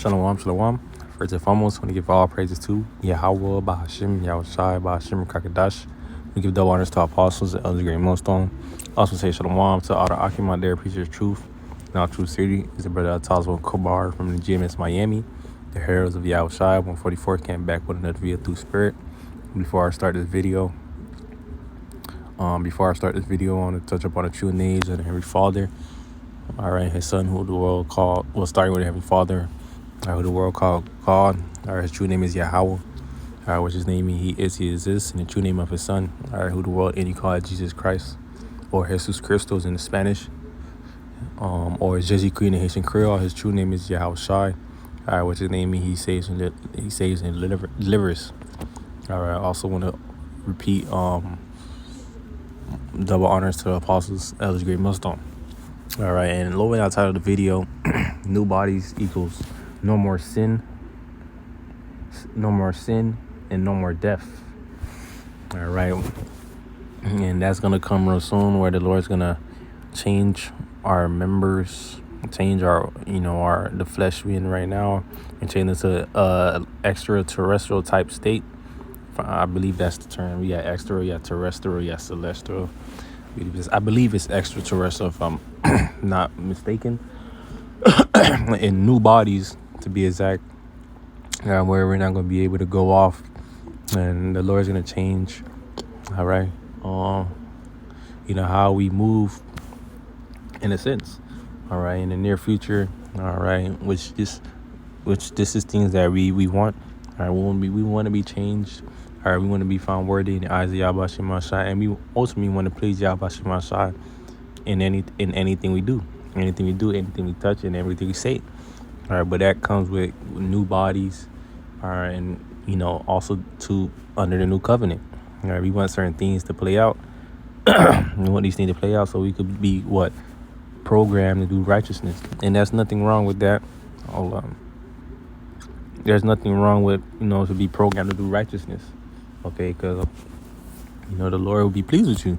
Shalom, shalom. First and foremost, I want to give all praises to Yahweh, Bahashim, Yahushai, Bahashim, Kakadash. We give double honors to our apostles, the elders, great millstone. Also say shalom to all the Akim out there, preachers of truth. Now, True City is the brother Tazwa Kobar from the GMS Miami. The Heralds of Yahushai, 144, came back with another video through Spirit. Before I start this video, I want to touch up on the true names of the Heavenly Father. All right, his son, who the world called, starting with the Heavenly Father, who the world called God. All right, his true name is Yahweh. All right, which his name he is, he exists, and the true name of his son, all right, who the world and he called Jesus Christ, or Jesus Christos in the Spanish, or Jésus Christ in the Haitian Creole. His true name is Yahushai. All right, which his name he saves and delivers. All right, I also want to repeat double honors to the apostles, elders, great millstone. All right, and lower outside of the video, new bodies equals no more sin, and no more death. All right, and that's gonna come real soon, where the Lord's gonna change our members, change our the flesh we in right now, and change it to extraterrestrial type state. I believe that's the term. We got extra, we got terrestrial, we got celestial. I believe it's extraterrestrial, if I'm not mistaken. In new bodies, to be exact, where we're not going to be able to go off, and the Lord's going to change. All right, how we move, in a sense. All right, in the near future. All right, which this is things that we want. All right, we want to be changed. All right, we want to be found worthy in the eyes of Yahweh Shemashai, and we ultimately want to please Yahweh Shemashai in anything we do, anything we touch, and everything we say. All right, but that comes with new bodies, all right, and also to under the new covenant. All right, we want certain things to play out. We want these things to play out so we could be programmed to do righteousness, and there's nothing wrong with that. There's nothing wrong with to be programmed to do righteousness. Okay, because the Lord will be pleased with you.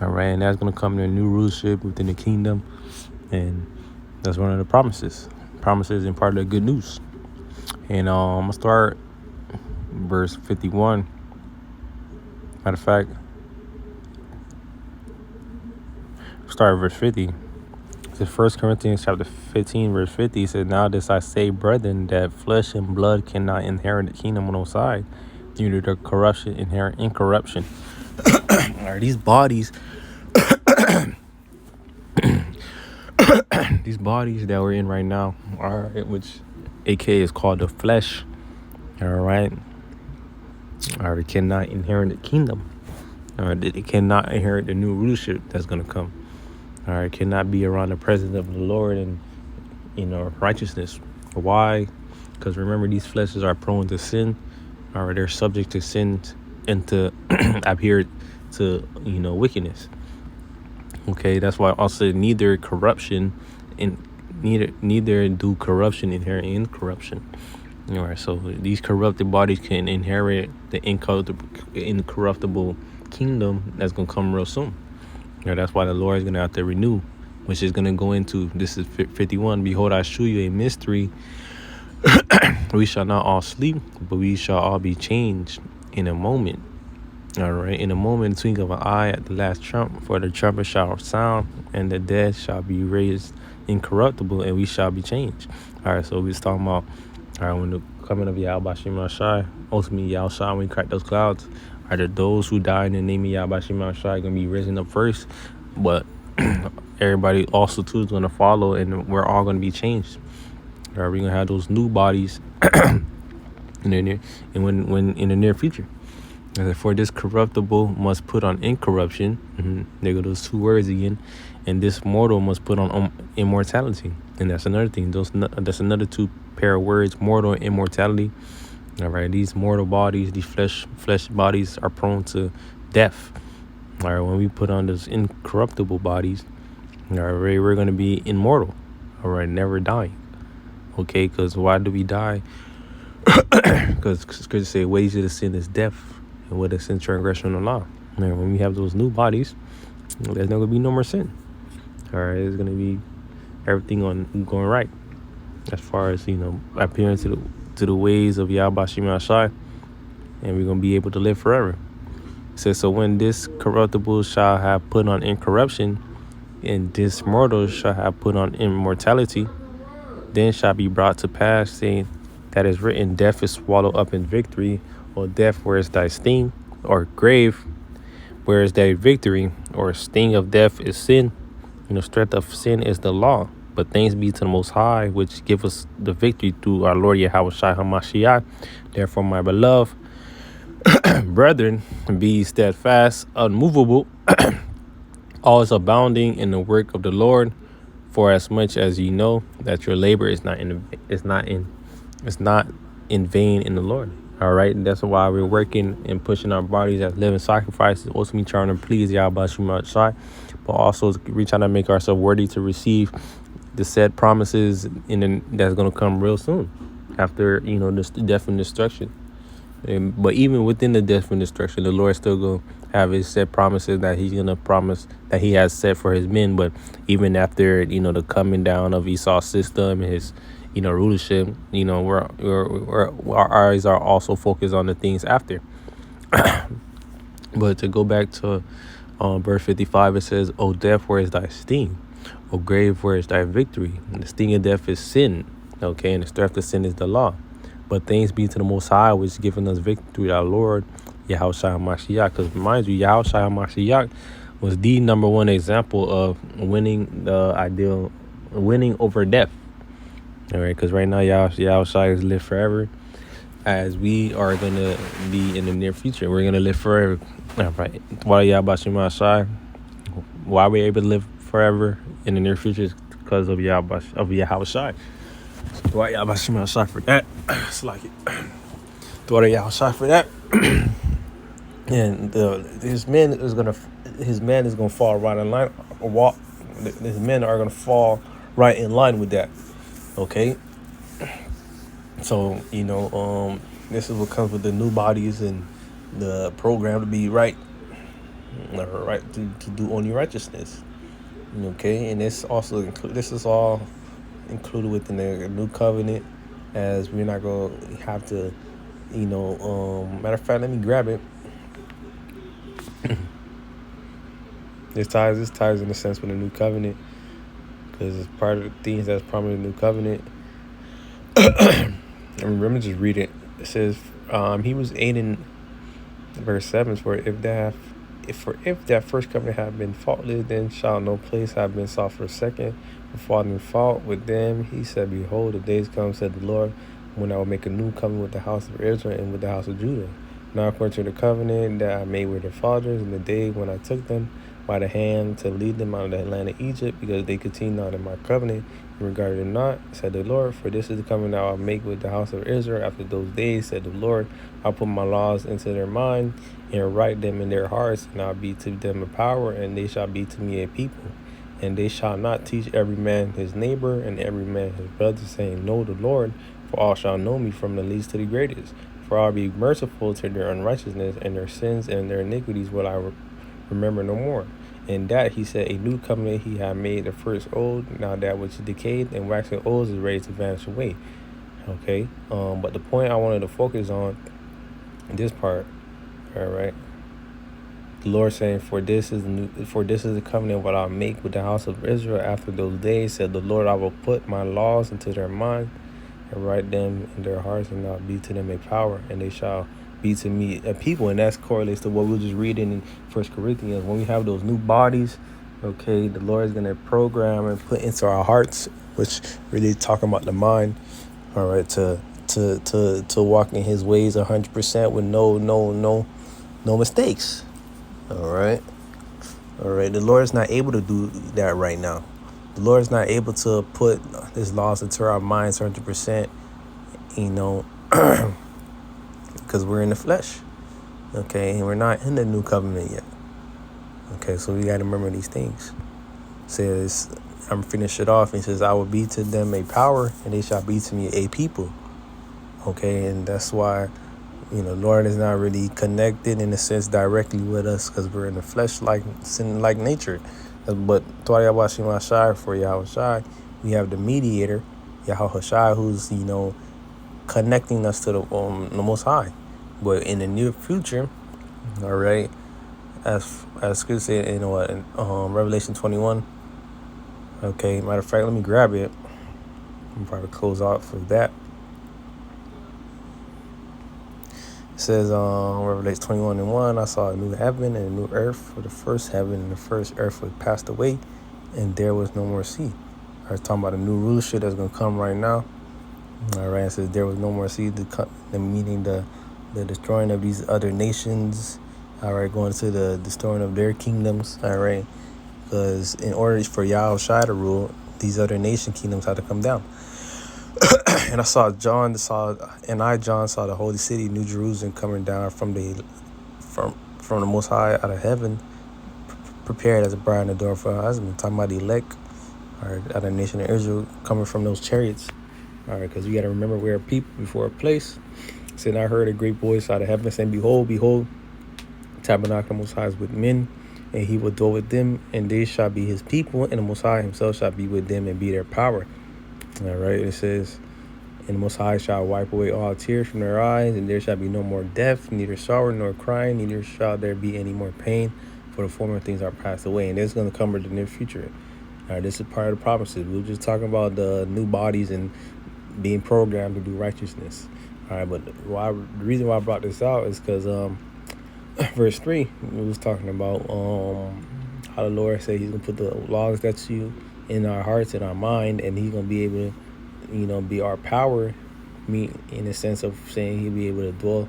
All right, and that's going to come to a new rulership within the kingdom, and that's one of the promises and part of the good news. And I'm going to start verse 51. Matter of fact, start verse 50. It's 1 Corinthians chapter 15, verse 50. It says, "Now this I say, brethren, that flesh and blood cannot inherit the kingdom on no side, due to the corruption inherent in corruption." Are these bodies these bodies that we're in right now, all right, which AK is called the flesh, all right, they cannot inherit the kingdom. All right, they cannot inherit the new rulership that's going to come. All right, cannot be around the presence of the Lord and righteousness. Why? Because remember, these fleshes are prone to sin. All right, they're subject to sin and to adhere to wickedness. Okay, that's why also neither do corruption inherit in corruption. All right, so these corrupted bodies can inherit the incorruptible kingdom that's gonna come real soon. That's why the Lord is gonna have to renew, which is gonna go into, this is 51. "Behold, I shew you a mystery. We shall not all sleep, but we shall all be changed in a moment." All right, in a moment, twinkle of an eye, at the last trump. For the trumpet shall sound, and the dead shall be raised incorruptible, and we shall be changed. All right, so we're talking about, all right, when the coming of Yahweh Shemashai, ultimately Yahushai, when we crack those clouds, are there those who die in the name of Yahweh Shemashai going to be risen up first, but everybody also too is going to follow, and we're all going to be changed. All right, we're going to have those new bodies in the near future. And for this corruptible must put on incorruption. There go those two words again. And this mortal must put on immortality. And that's another thing. That's another two pair of words, mortal and immortality. All right, these mortal bodies, these flesh bodies are prone to death. All right, when we put on those incorruptible bodies, all right, we're going to be immortal. All right, never dying. Okay, because why do we die? Because Scripture say wages of the sin is death, and what is sin, transgression of the law. Man, when we have those new bodies, there's not going to be no more sin. All right, it's going to be everything going right. as far as, adhering to the ways of Yahweh Shema Shai, and we're gonna be able to live forever. It says, so when this corruptible shall have put on incorruption, and this mortal shall have put on immortality, then shall be brought to pass, saying that is written, death is swallowed up in victory, or death, where is thy sting, or grave, where is thy victory, or sting of death is sin, and the strength of sin is the law. But thanks be to the Most High, which give us the victory through our Lord Yahweh Shai HaMashiach. Therefore, my beloved brethren, be steadfast, unmovable, always abounding in the work of the Lord, for as much as ye know that your labor is not in vain in the Lord. All right, and that's why we're working and pushing our bodies as living sacrifices, ultimately trying to please Yahweh Shema Shai, but also reach out to make ourselves worthy to receive the said promises that's going to come real soon after this death and destruction. But even within the death and destruction, the Lord still going to have his set promises that he's going to promise that he has set for his men. But even after, the coming down of Esau's system and his, rulership, our eyes are also focused on the things after. But to go back to verse 55, it says, O death, where is thy sting? O grave, where is thy victory? And the sting of death is sin. Okay, and the strength of sin is the law. But thanks be to the Most High, which is giving us victory, our Lord, Yahweh Shai HaMashiach. Because mind you, Yahweh Shai HaMashiach was the number one example of winning over death. All right, because right now, Yahweh Shai is live forever, as we are going to be in the near future. We're going to live forever. All right, why Yahweh Shema Shai? Why we're able to live forever in the near future is because of Yahweh Shai. Why Yahweh Shema Shai for that? It's like it. Thought Yahweh Shai for that. And his men is gonna fall right in line. His men are gonna fall right in line with that. Okay. So this is what comes with the new bodies and the program to be right to do only righteousness. Okay, and this is all included within the new covenant, as we're not going to have to, matter of fact, let me grab it. This ties in a sense with the new covenant, because it's part of the things that's promised in the new covenant. Let me just read it. It says, he was aiding, verse 7, for if that first covenant had been faultless, then shall no place have been sought for a second. For finding fault with them, he said, behold, the days come, said the Lord, when I will make a new covenant with the house of Israel and with the house of Judah. Now according to the covenant that I made with their fathers in the day when I took them by the hand to lead them out of the land of Egypt, because they continued not in my covenant, and regarded it not, said the Lord. For this is the covenant I will make with the house of Israel after those days, said the Lord. I'll put my laws into their mind and write them in their hearts, and I'll be to them a power, and they shall be to me a people. And they shall not teach every man his neighbor and every man his brother, saying, Know the Lord, for all shall know me, from the least to the greatest. For I'll be merciful to their unrighteousness, and their sins and their iniquities will I remember no more. And that he said, a new covenant he had made the first old, now that which decayed and waxing old is ready to vanish away. Okay, but the point I wanted to focus on this part, all right. The Lord saying, for this is the covenant what I'll make with the house of Israel after those days, said the Lord, I will put my laws into their mind and write them in their hearts, and I'll be to them a power, and they shall be to me a people. And that's correlates to what we were just reading in 1 Corinthians. When we have those new bodies, okay, the Lord is going to program and put into our hearts, which really talking about the mind, all right, to walk in his ways 100% with no mistakes. All right. The Lord is not able to do that right now. The Lord is not able to put his laws into our minds 100%, because we're in the flesh. Okay, and we're not in the new covenant yet. Okay, so we got to remember these things. It says, I'm finish it off. He says, I will be to them a power, and they shall be to me a people. Okay, and that's why, Lord is not really connected in a sense directly with us, because we're in the flesh, like sin, like nature. But for Yahweh Shai, we have the mediator, Yahweh Shai, who's, connecting us to the Most High. But in the near future, all right, as Scripture said in Revelation 21. Okay, matter of fact, let me grab it. I'm probably close out for that. It says, Revelation 21:1, I saw a new heaven and a new earth, for the first heaven and the first earth was passed away, and there was no more sea. I was talking about a new rulership that's going to come right now. All right, it says there was no more sea, meaning the destroying of these other nations. All right, going to the destroying of their kingdoms. All right, because in order for Yahweh Shai to rule, these other nation kingdoms had to come down. And John saw the holy city, New Jerusalem, coming down from the Most High out of heaven, prepared as a bride adorned for her husband. Talking about the elect, or out of the nation of Israel, coming from those chariots. All right, because we got to remember we're a people before a place. It said, I heard a great voice out of heaven saying, Behold, behold, tabernacle Most High is with men, and he will dwell with them, and they shall be his people, and the Most High himself shall be with them and be their power. All right, it says, and the Most High shall wipe away all tears from their eyes, and there shall be no more death, neither sorrow nor crying, neither shall there be any more pain, for the former things are passed away. And this is going to come in the near future. All right, this is part of the promises. We were just talking about the new bodies and being programmed to do righteousness. All right, but the reason why I brought this out is because verse 3, we was talking about how the Lord said he's going to put the laws that's you in our hearts and our mind, and he's going to be able to, be our power, in the sense of saying he'll be able to dwell,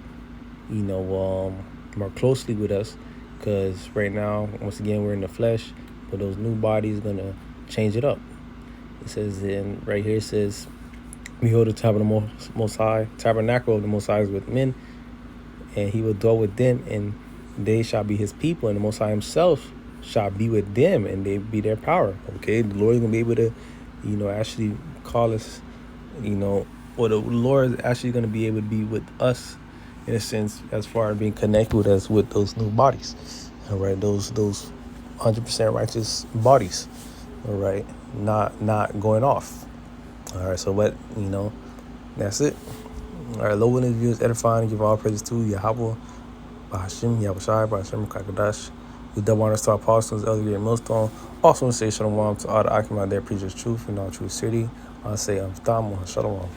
more closely with us, because right now, once again, we're in the flesh, but those new bodies going to change it up. It says, and right here it says, Behold, the tabernacle of the Most High is with men, and he will dwell with them, and they shall be his people, and the Most High himself shall be with them, and they be their power. Okay, the Lord is going to be able to, actually call us, or the Lord is actually going to be able to be with us, in a sense, as far as being connected with us with those new bodies. All right, those 100% righteous bodies. All right, not going off. All right, so that's it. All right, low witness views edifying and give all praises to Yahweh, Bahashim, Yahweh Shai, Bahashim, Kakadash. We double honors to our apostles, Elder and Millstone. Also, want to say shalom to all the Akim out there, preachers truth in all true city. I say, Shalom.